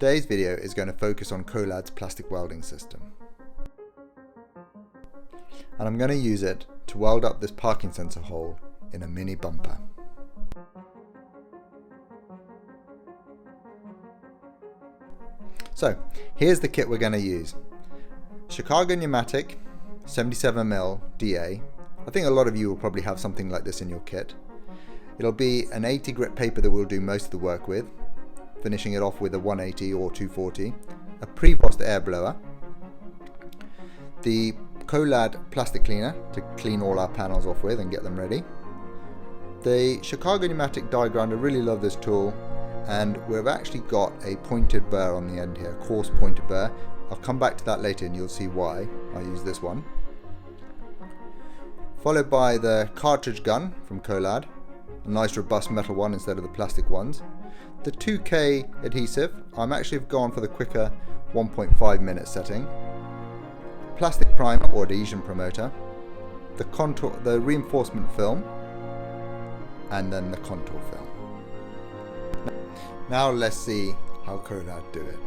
Today's video is going to focus on Colad's plastic welding system. And I'm going to use it to weld up this parking sensor hole in a mini bumper. So here's the kit we're going to use. Chicago pneumatic 77mm DA. I think a lot of you will probably have something like this in your kit. It'll be an 80 grit paper that we'll do most of the work with, finishing it off with a 180 or 240, a pre-washed air blower, the Colad plastic cleaner to clean all our panels off with and get them ready. The Chicago pneumatic die grinder, really love this tool, and we've actually got a pointed burr on the end here, coarse pointed burr. I'll come back to that later and you'll see why I use this one. Followed by the cartridge gun from Colad, a nice robust metal one instead of the plastic ones. The 2K adhesive, I'm actually gone for the quicker 1.5 minute setting. Plastic primer or adhesion promoter, the reinforcement film, and then the contour film. Now let's see how Colad do it.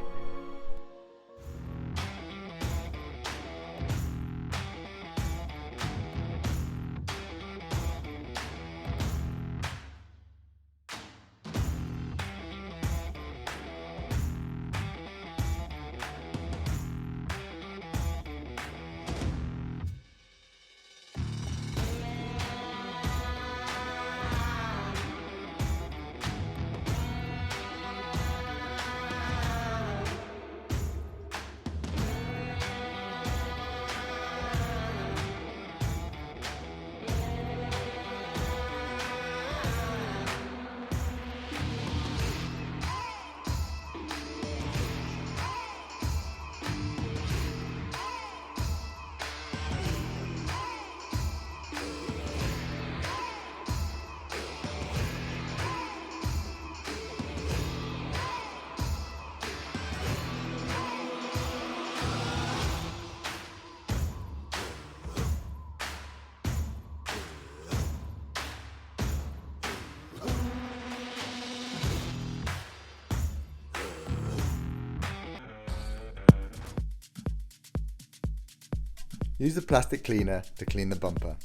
Use the plastic cleaner to clean the bumper.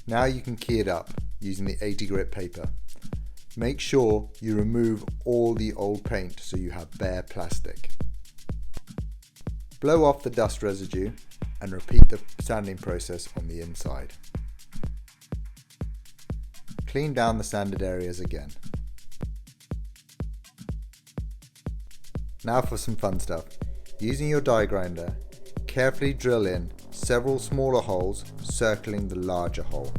Now you can key it up using the 80 grit paper. Make sure you remove all the old paint so you have bare plastic. Blow off the dust residue and repeat the sanding process on the inside. Clean down the sanded areas again. Now for some fun stuff. Using your die grinder, carefully drill in several smaller holes circling the larger hole.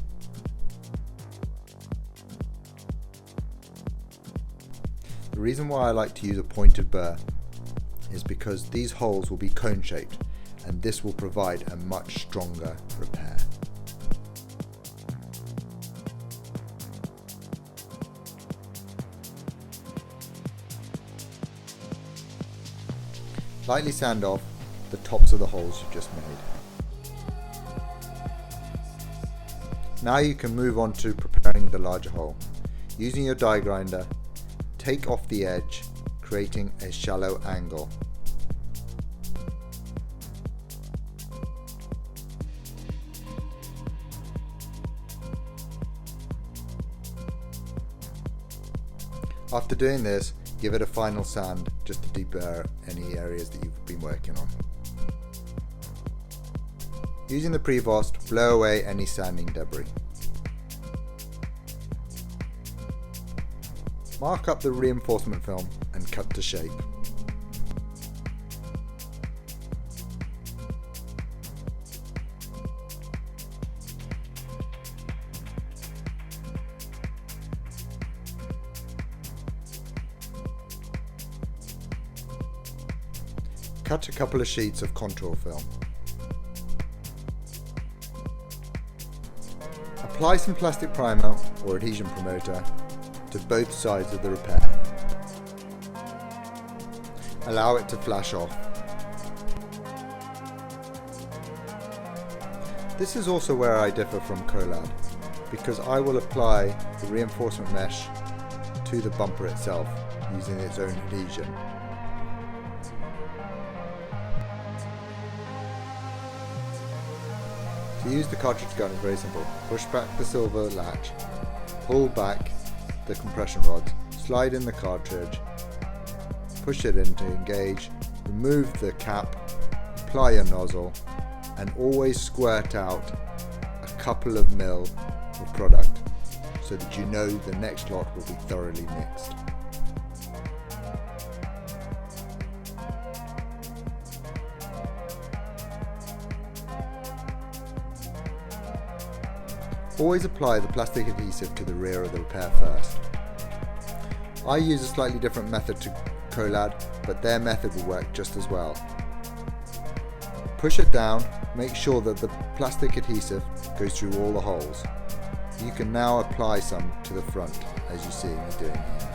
The reason why I like to use a pointed burr is because these holes will be cone shaped and this will provide a much stronger repair. Lightly sand off the tops of the holes you've just made. Now you can move on to preparing the larger hole. Using your die grinder, take off the edge, creating a shallow angle. After doing this, give it a final sand just to deburr any areas that you've been working on. Using the pre-washed, blow away any sanding debris. Mark up the reinforcement film and cut to shape. Cut a couple of sheets of contour film. Apply some plastic primer or adhesion promoter to both sides of the repair. Allow it to flash off. This is also where I differ from Colad, because I will apply the reinforcement mesh to the bumper itself using its own adhesion. To use the cartridge gun is very simple. Push back the silver latch, pull back the compression rods, slide in the cartridge, push it in to engage, remove the cap, apply a nozzle, and always squirt out a couple of mil of product so that you know the next lot will be thoroughly mixed. Always apply the plastic adhesive to the rear of the repair first. I use a slightly different method to Colad, but their method will work just as well. Push it down, make sure that the plastic adhesive goes through all the holes. You can now apply some to the front, as you see me doing here.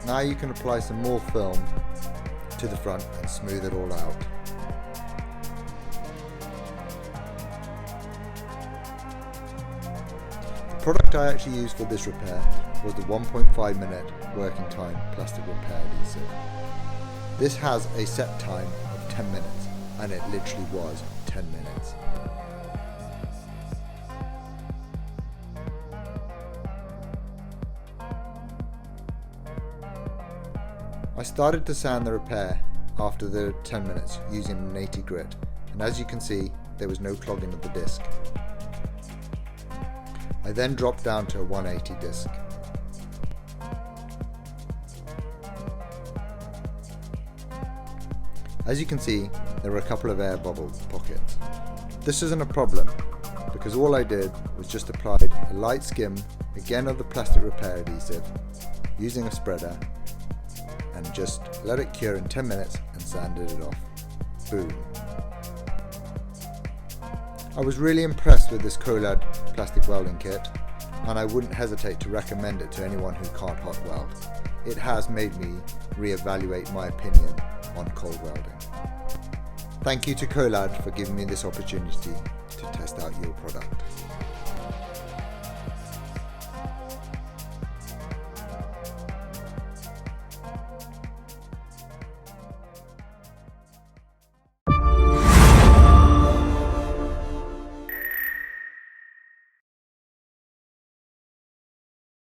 Now you can apply some more film to the front and smooth it all out. The product I actually used for this repair was the 1.5 minute working time plastic repair adhesive. This has a set time of 10 minutes, and it literally was 10 minutes. I started to sand the repair after the 10 minutes using an 80 grit, and as you can see, there was no clogging of the disc. I then dropped down to a 180 disc. As you can see, there were a couple of air bubble pockets. This isn't a problem, because all I did was just applied a light skim, again of the plastic repair adhesive, using a spreader, and just let it cure in 10 minutes and sanded it off. Boom. I was really impressed with this Colad plastic welding kit, and I wouldn't hesitate to recommend it to anyone who can't hot weld. It has made me reevaluate my opinion on cold welding. Thank you to Colad for giving me this opportunity to test out your product.